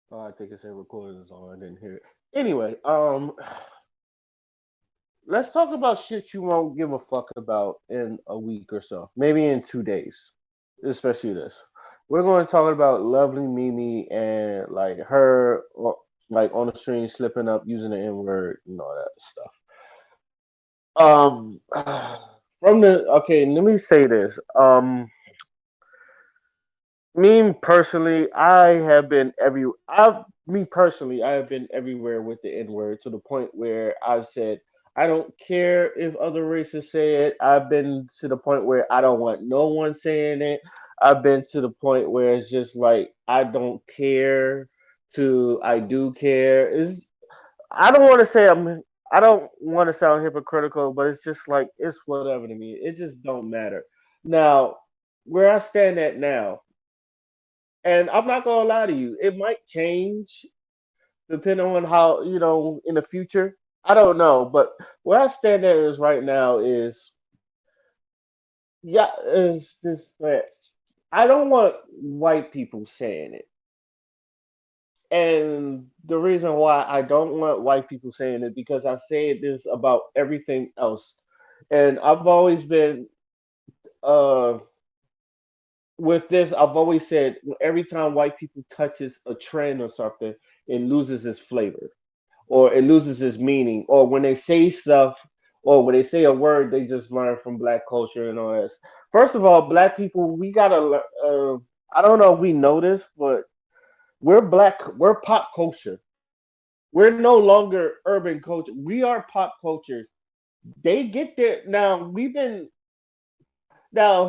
Oh, I think it's a recording song. I didn't hear it. Anyway, let's talk about shit you won't give a fuck about in a week or so. Maybe in 2 days, especially this. We're going to talk about Lovely Mimi and like her, like on the stream slipping up using the N word and all that stuff. Um, from the okay, let me say this. Me personally, I have been everywhere with the N word to the point where I've said I don't care if other races say it. I've been to the point where I don't want no one saying it. I've been to the point where it's just like I don't care to I do care. Is I don't want to say I don't want to sound hypocritical, but it's just like it's whatever to me. It just don't matter. Now, where I stand at now, and I'm not gonna lie to you, it might change depending on how, in the future. I don't know, but where I stand at is right now is yeah, is this that I don't want white people saying it. And the reason why I don't want white people saying it because I say this about everything else. And I've always been uh with this, I've always said every time white people touches a trend or something, it loses its flavor or it loses its meaning. Or when they say stuff or when they say a word, they just learn from black culture and all that. First of all, black people, we gotta. I don't know if we know this, but we're black. We're pop culture. We're no longer urban culture. We are pop culture. They get there now.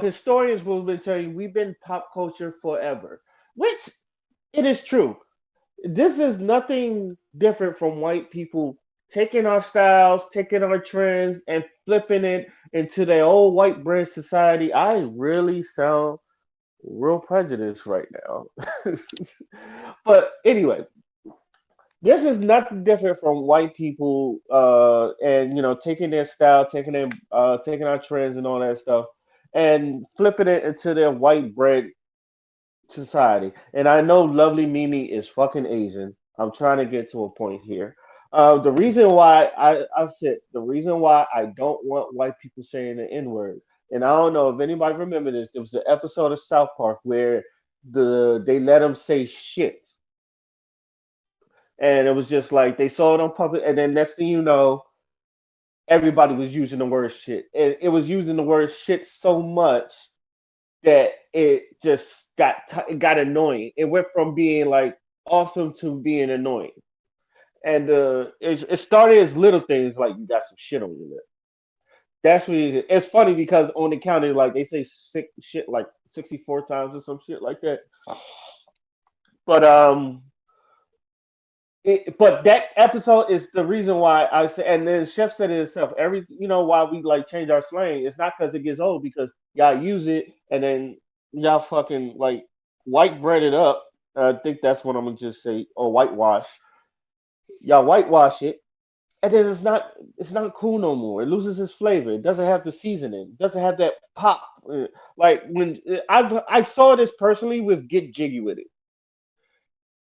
Historians will be telling you we've been pop culture forever, which it is true. This is nothing different from white people taking our styles, taking our trends, and flipping it into their old white bread society. I really sound real prejudiced right now. But anyway, this is nothing different from white people and taking their style, taking our trends and all that stuff and flipping it into their white bread society. And I know Lovely Mimi is fucking Asian. I'm trying to get to a point here. The reason why I've said the reason why I don't want white people saying the N word, and I don't know if anybody remember this. There was an episode of South Park where they let them say shit, and it was just like they saw it on public, and then next thing you know, everybody was using the word shit, and it was using the word shit so much that it just it got annoying. It went from being like awesome to being annoying. And it started as little things like you got some shit on your lip. That's what it's funny because on the counter, like they say sick shit like 64 times or some shit like that. But but that episode is the reason why I say, and then Chef said it himself. Why we like change our slang. It's not because it gets old, because y'all use it and then y'all fucking like white bread it up. I think that's what I'm gonna just say, or whitewash. Y'all whitewash it, and then it's not cool no more. It loses its flavor. It doesn't have the seasoning. It doesn't have that pop. Like when I saw this personally with Get Jiggy with it.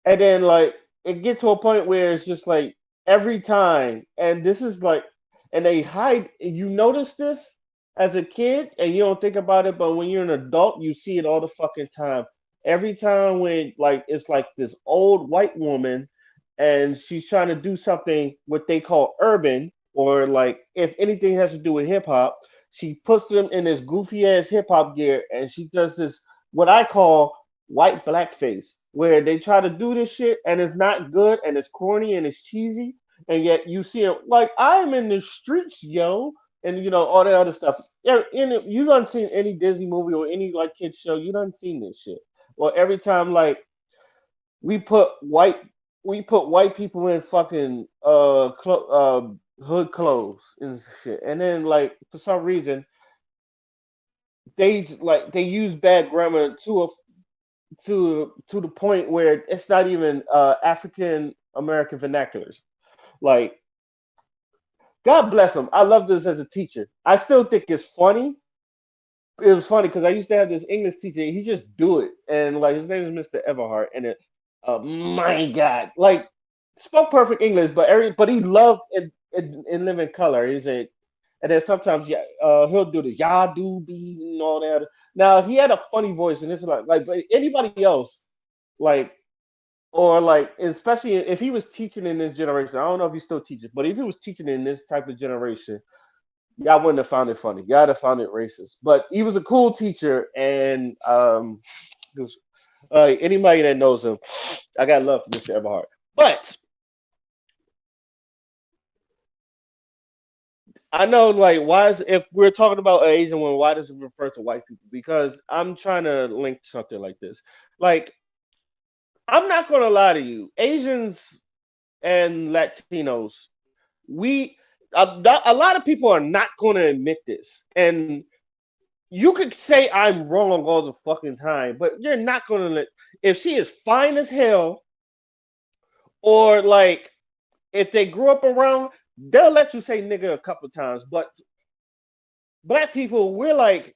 And then like it gets to a point where it's just like every time, and this is like, and they hide. You notice this as a kid, and you don't think about it, but when you're an adult, you see it all the fucking time. Every time when like it's like this old white woman, and she's trying to do something what they call urban, or like if anything has to do with hip hop, she puts them in this goofy ass hip hop gear, and she does this what I call white blackface, where they try to do this shit and it's not good and it's corny and it's cheesy, and yet you see it like I'm in the streets, yo, and all that other stuff. Yeah, you don't seen any Disney movie or any like kids show, you don't seen this shit. Or every time like we put white we put white people in fucking hood clothes and shit, and then like for some reason they use bad grammar to the point where it's not even African American vernaculars. Like, God bless him. I love this as a teacher. I still think it's funny. It was funny because I used to have this English teacher. He just do it, and like his name is Mr. Everhart, and My God, like spoke perfect English, but but he loved and live in color. Is it? And then sometimes yeah, he'll do the "ya do be" and all that. Now he had a funny voice, and it's like but anybody else, like or like especially if he was teaching in this generation. I don't know if he still teaches, but if he was teaching in this type of generation, y'all wouldn't have found it funny. Y'all would have found it racist. But he was a cool teacher, and he was, anybody that knows him, I got love for Mr. Everhart. But I know, like, why is if we're talking about an Asian woman, why does it refer to white people? Because I'm trying to link something like this. Like, I'm not gonna lie to you, Asians and Latinos, we a lot of people are not gonna admit this, and you could say I'm wrong all the fucking time, but you're not gonna let if she is fine as hell, or like if they grew up around, they'll let you say nigga a couple times. But black people, we're like,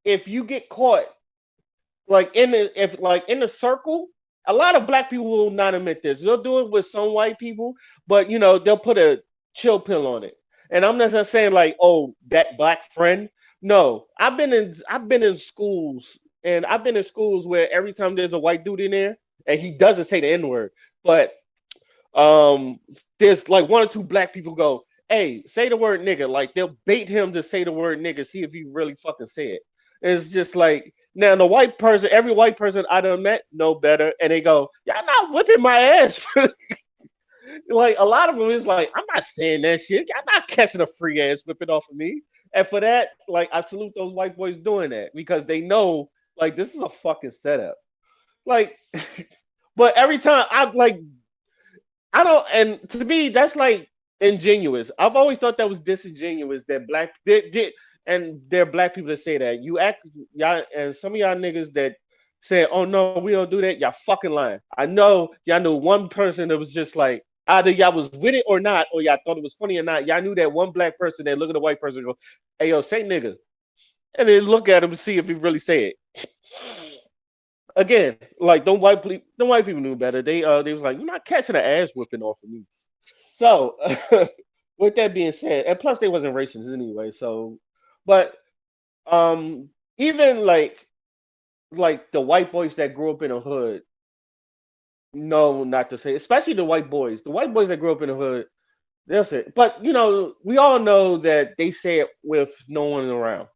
if you get caught like in the if like in the circle, a lot of black people will not admit this. They'll do it with some white people, but they'll put a chill pill on it. And I'm not just saying like, oh, that black friend. No, I've been in schools, and I've been in schools where every time there's a white dude in there, and he doesn't say the N word, but um there's like one or two black people go, hey, say the word nigga. Like they'll bait him to say the word nigga, see if he really fucking say it. It's just like now the white person, every white person I done met know better, and they go, y'all not whipping my ass. Like a lot of them is like, I'm not saying that shit. I'm not catching a free ass whipping off of me. And for that, like I salute those white boys doing that because they know like this is a fucking setup. Like but every time I don't, and to me, that's like ingenuous. I've always thought that was disingenuous that and there are black people that say that. You act, y'all, and some of y'all niggas that say, oh no, we don't do that, y'all fucking lying. I know y'all knew one person that was just like, either y'all was with it or not, or y'all thought it was funny or not. Y'all knew that one black person that look at a white person and go, hey yo, say nigga. And then look at him and see if he really say it. Again, like them white people knew better. They was like, you're not catching an ass whipping off of me. So, with that being said, and plus they wasn't racist anyway. So, but um, even like the white boys that grew up in the hood know not to say, especially the white boys. The white boys that grew up in the hood, they'll say. But we all know that they say it with no one around.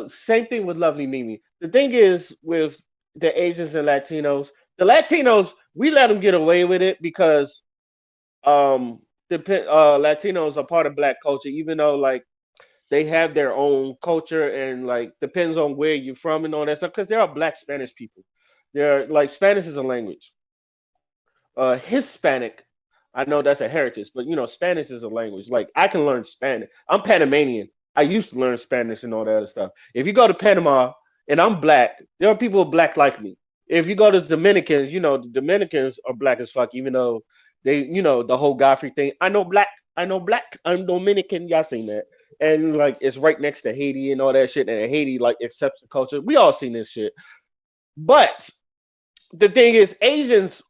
Same thing with Lovely Mimi. The thing is with the Asians and Latinos, the Latinos we let them get away with it because um Latinos are part of black culture, even though like they have their own culture and like depends on where you're from and all that stuff. Because there are black Spanish people. They're like Spanish is a language. Hispanic, I know that's a heritage, but Spanish is a language. Like I can learn Spanish. I'm Panamanian. I used to learn Spanish and all that other stuff. If you go to Panama and I'm black, there are people black like me. If you go to Dominicans, the Dominicans are black as fuck, even though the whole Godfrey thing. I know black. I know black. I'm Dominican. Y'all seen that? And like it's right next to Haiti and all that shit. And Haiti like accepts the culture. We all seen this shit. But the thing is, Asians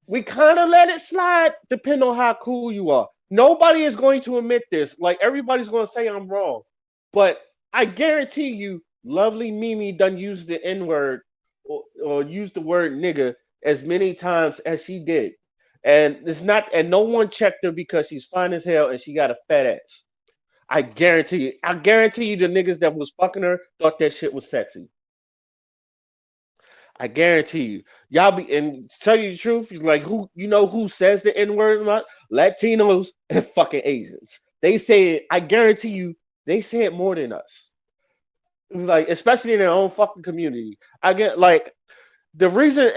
we kind of let it slide depending on how cool you are. Nobody is going to admit this. Like everybody's going to say I'm wrong, but I guarantee you, Lovely Mimi done used the N word or used the word nigga as many times as she did, and it's not. And no one checked her because she's fine as hell and she got a fat ass. I guarantee you. I guarantee you, the niggas that was fucking her thought that shit was sexy. I guarantee you, y'all be and tell you the truth. Like who says the N word? Latinos and fucking Asians. They say it. I guarantee you, they say it more than us. It's like especially in their own fucking community. I get like the reason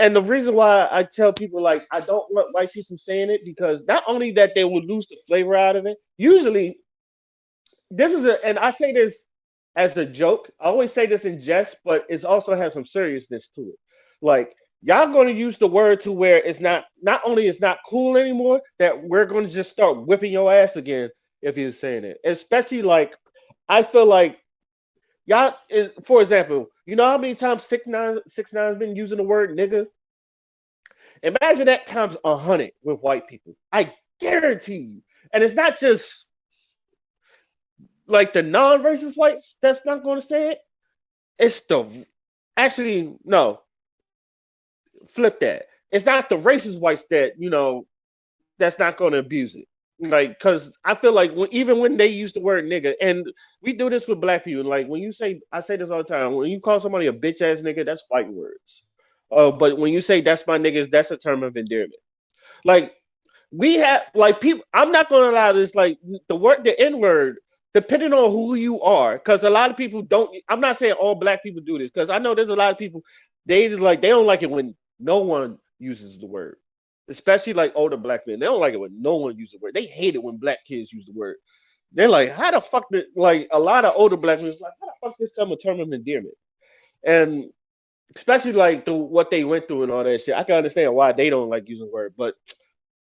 why I tell people like I don't want white people saying it because not only that they would lose the flavor out of it. Usually, this is a and I say this as a joke. I always say this in jest, but it's also has some seriousness to it. Like y'all going to use the word to where it's not only it's not cool anymore that we're going to just start whipping your ass again if you're saying it. Especially like I feel like y'all for example, you know how many times 6ix9ine has been using the word nigga Imagine that times 100 with white people. I guarantee you. And it's not just like the non-racist whites that's not going to say it. It's the actually no, flip that. It's not the racist whites that that's not going to abuse it. Like, cause I feel like even when they use the word nigga, and we do this with black people, like when you say, I say this all the time, when you call somebody a bitch ass nigga, that's fighting words. But when you say that's my niggas, that's a term of endearment. Like we have, like people. I'm not gonna allow this. Like the N word, depending on who you are, because a lot of people don't. I'm not saying all black people do this, because I know there's a lot of people. They just like they don't like it when no one uses the word, especially like older black men. They don't like it when no one uses the word. They hate it when black kids use the word. They're like, how the fuck did like a lot of older black men is like, how the fuck this come a term of endearment? And especially like what they went through and all that shit. I can understand why they don't like using the word, but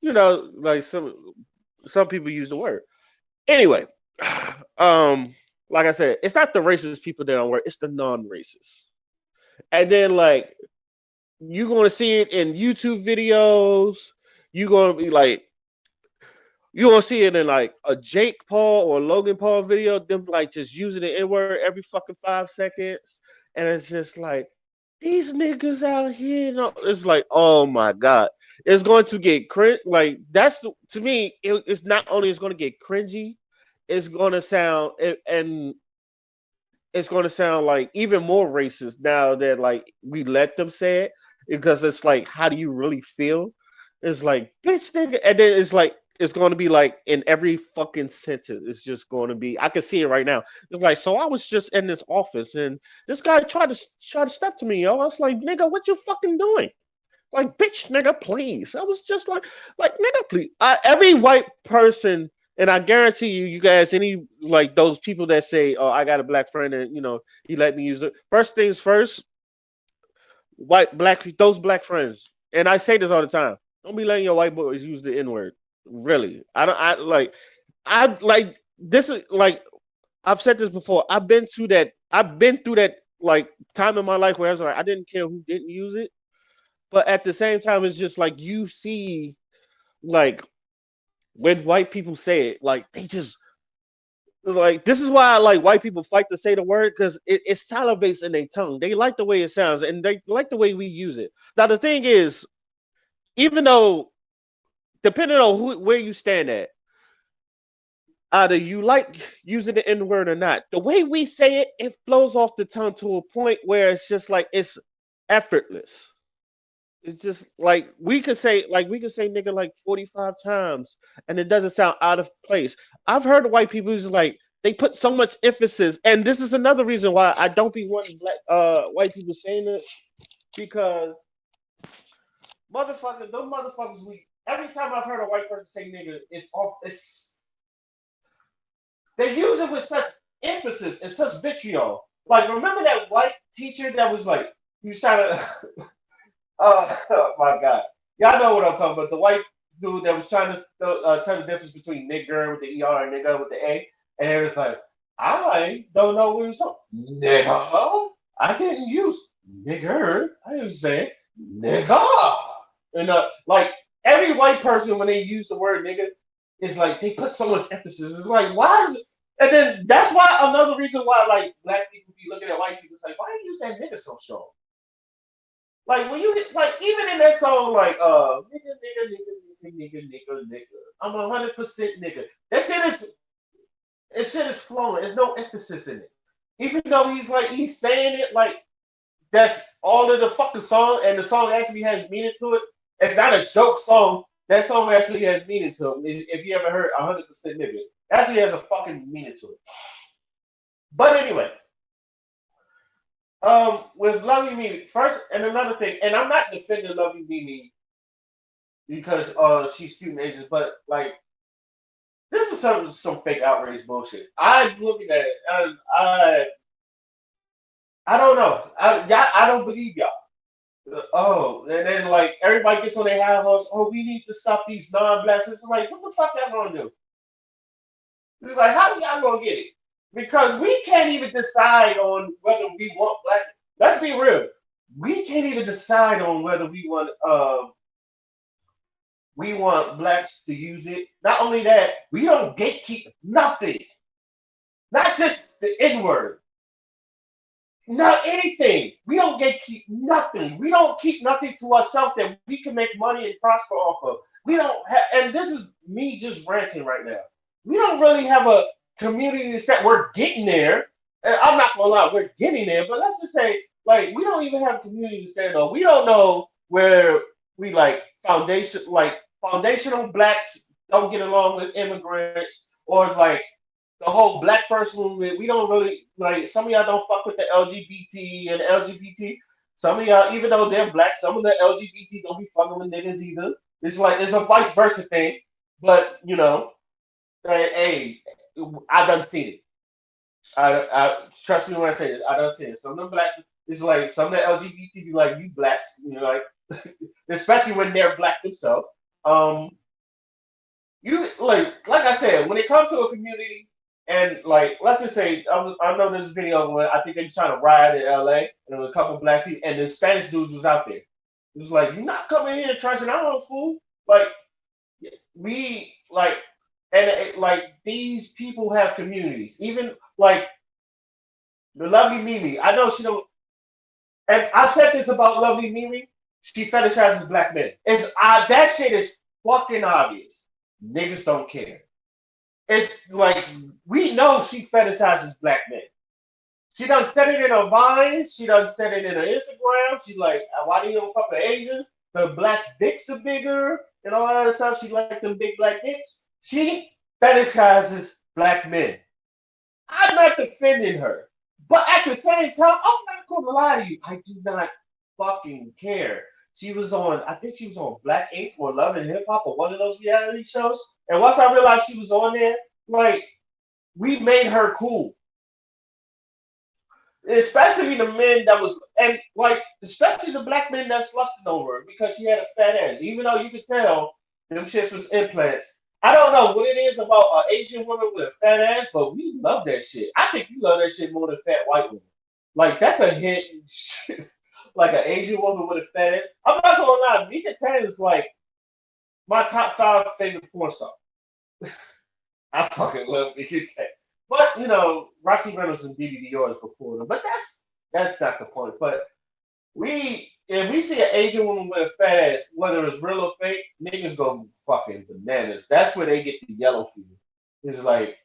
like some people use the word. Anyway, um, like I said, it's not the racist people that don't work, it's the non-racist. And then like you're gonna see it in YouTube videos, you're gonna be like you gonna see it in like a Jake Paul or Logan Paul video, them like just using the N-word every fucking 5 seconds. And it's just like these niggas out here, it's like, oh my god. It's going to get cringe. Like to me, it's not only it's going to get cringy, it's going to sound and it's going to sound like even more racist now that like we let them say it, because it's like, how do you really feel? It's like, bitch, nigga, and then it's like it's going to be like in every fucking sentence. It's just going to be. I can see it right now. It's like, so I was just in this office and this guy tried to step to me, yo. I was like, nigga, what you fucking doing? Like, bitch, nigga, please. I was just like, nigga, please. Every white person, and I guarantee you, you guys, any like those people that say, "Oh, I got a black friend, and he let me use it." First things first, white black those black friends, and I say this all the time. Don't be letting your white boys use the N word. Really, I don't. I like this is like I've said this before. I've been through that. I've been through that like time in my life where I was like, I didn't care who didn't use it, but at the same time, it's just like you see, like when white people say it, like they just like this is why I like white people fight to say the word, because it salivates in their tongue. They like the way it sounds and they like the way we use it. Now the thing is, even though depending on where you stand at, either you like using the N word or not, the way we say it, it flows off the tongue to a point where it's just like it's effortless. It's just like we could say nigga like 45 times and it doesn't sound out of place. I've heard white people who's like they put so much emphasis, and this is another reason why I don't be wanting black white people saying it, because those motherfuckers we every time I've heard a white person say nigga, it's they use it with such emphasis and such vitriol. Like remember that white teacher that was like you trying to oh my god. Y'all know what I'm talking about. The white dude that was trying to tell the difference between nigger with the ER and nigga with the A. And it was like, I don't know what you're talking. Nigga? I didn't use nigger. I didn't say nigga. And like every white person when they use the word nigga, it's like they put so much emphasis. It's like, why is it? And then that's why another reason why like black people be looking at white people, it's like, why do you use that nigga so strong? Like when you like even in that song like nigga nigga I'm 100% nigga. That shit is flowing. There's no emphasis in it. Even though he's saying it like that's all of the fucking song, and the song actually has meaning to it. It's not a joke song. That song actually has meaning to it. If you ever heard 100% nigga, it actually has a fucking meaning to it. But anyway, with Lovey Me first, and another thing, and I'm not defending Lovey Me because she's student agents, but like this is some fake outrage bullshit. I'm looking at it, and I don't know. I don't believe y'all. Oh, and then like everybody gets on their high horse. Oh, we need to stop these non-blacks. It's like, what the fuck y'all gonna do? It's like, how y'all gonna get it? Because we can't even decide on whether we want black. Let's be real. We can't even decide on whether we want We want blacks to use it. Not only that, we don't gatekeep nothing. Not just the N word. Not anything. We don't gatekeep nothing. We don't keep nothing to ourselves that we can make money and prosper off of. We don't have, and this is me just ranting right now. We don't really have a community that we're getting there. And I'm not gonna lie, we're getting there, but let's just say, like, we don't even have a community to stand on. We don't know where we like foundational blacks don't get along with immigrants, or it's like the whole black person movement. We don't really like some of y'all don't fuck with the LGBT and LGBT. Some of y'all, even though they're black, some of the LGBT don't be fucking with niggas either. It's like it's a vice versa thing. But hey, I done seen it. I trust me when I say this. I done seen it. Some of them black, it's like some of the LGBT be like you blacks, like especially when they're black themselves. Um, you like I said, when it comes to a community and like let's just say I know there's a video where I think they trying to riot in LA and there was a couple of black people and the Spanish dudes was out there. It was like, you're not coming here and trashing our fool. Like we like like these people have communities. Even like the lovely Mimi. I know she don't and I said this about lovely Mimi. She fetishizes black men. That shit is fucking obvious. Niggas don't care. It's like we know she fetishizes black men. She done said it in her Vine. She done said it in her Instagram. She like, why do you don't fuck with Asians? The black's dicks are bigger and all that other stuff. She like them big black dicks. She fetishizes black men. I'm not defending her, but at the same time, I'm not gonna lie to you. I do not fucking care. She was on, I think she was on Black Ink or Love and Hip Hop or one of those reality shows. And once I realized she was on there, like we made her cool, especially the men that was and like especially the black men that's lusting over her because she had a fat ass. Even though you could tell them shits was implants. I don't know what it is about an Asian woman with a fat ass, but we love that shit. I think you love that shit more than fat white women. Like that's a hit. Like an Asian woman with a fat ass. I'm not gonna lie, Mika Tan is like my top five favorite porn star. I fucking love Mika Tan. But Roxy Reynolds and BB Dior is before them. But that's not the point. But if we see an Asian woman with a fat ass, whether it's real or fake, niggas go fucking bananas. That's where they get the yellow fever. It's like,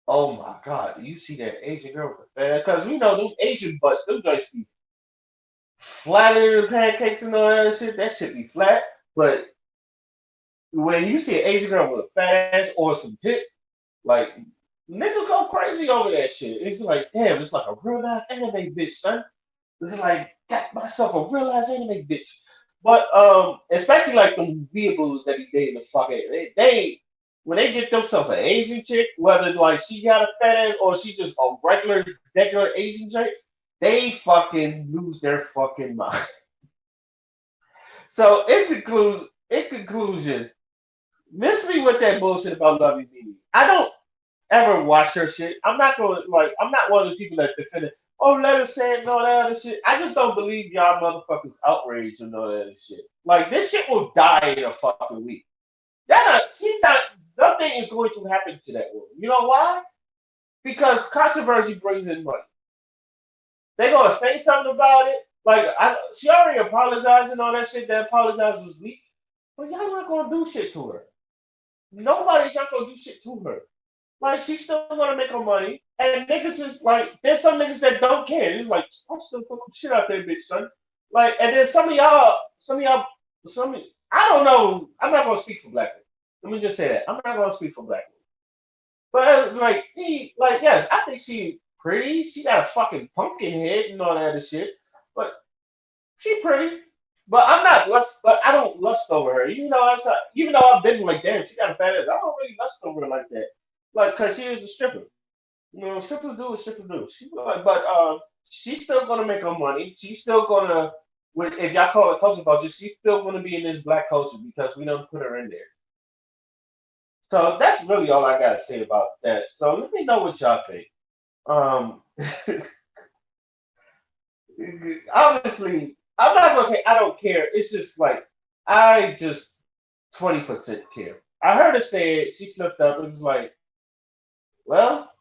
oh my god, do you see that Asian girl with a fat ass? Because we know them Asian butts, them joints be flatter than pancakes and all that shit. That shit be flat. But when you see an Asian girl with a fat ass or some tits, like niggas go crazy over that shit. It's like, damn, it's like a real life anime bitch, son. It's like got myself a real ass anime bitch. But especially like the weeaboos that he dating the fuck out. They when they get themselves an Asian chick, whether like she got a fat ass or she just a regular Asian chick, they fucking lose their fucking mind. So in conclusion, miss me with that bullshit about Lovey Dee. I don't ever watch her shit. I'm not going to like. I'm not one of the people that defend it. Oh, let her say it and all that other shit. I just don't believe y'all motherfuckers outraged and all that other shit. Like this shit will die in a fucking week. She's not. Nothing is going to happen to that woman. You know why? Because controversy brings in money. They gonna say something about it. Like she already apologized and all that shit. That apologize was weak. But y'all not gonna do shit to her. Nobody's not gonna do shit to her. Like she's still gonna make her money, and niggas is like, there's some niggas that don't care. It's like, I'm still fucking shit out there, bitch, son. Like, and then I don't know. I'm not gonna speak for black people. Let me just say that I'm not gonna speak for black people. But like yes, I think she pretty. She got a fucking pumpkin head and all that other shit. But she pretty. But I'm not lust. But I don't lust over her. Even though I've been like, damn, she got a fat ass. I don't really lust over her like that. Like, cause she is a stripper. Strippers do what strippers do. She's still gonna make her money. She's still gonna, if y'all call it culture culture, she's still gonna be in this black culture because we don't put her in there. So that's really all I gotta say about that. So let me know what y'all think. Um, Obviously, I'm not gonna say I don't care. It's just like I just 20% care. I heard her say it. She slipped up and was like, "Well,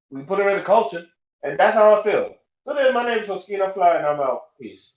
we put her in the culture, and that's how I feel." So then, my name is Oskino Fly, and I'm out. Peace.